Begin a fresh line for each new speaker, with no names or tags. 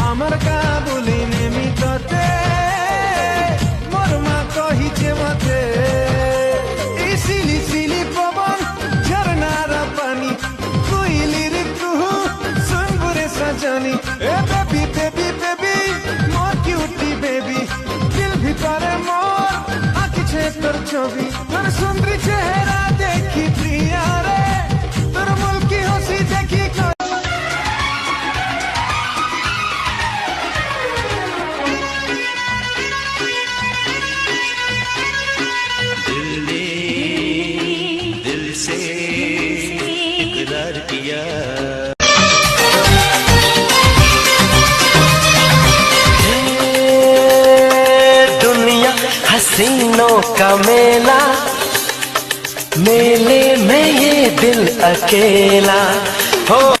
আমার কাবুলি নেমিততে মোর মা কহিছে মতে এই সিলি সিলি পবন ঝরনার পানি কুইলির কুহু সুন্দরে সজনী এ বেবি বেবি বেবি মোর কিউটি বেবি দিল ভিতরে মোর আঁকিছে তোর ছবি তোর সুন্দরী চেহারা দেখি প্রিয়া রে তোর মুলকি হাসি দেখি
दुनिया हसीनों का मेला, मेले में ये दिल अकेला हो।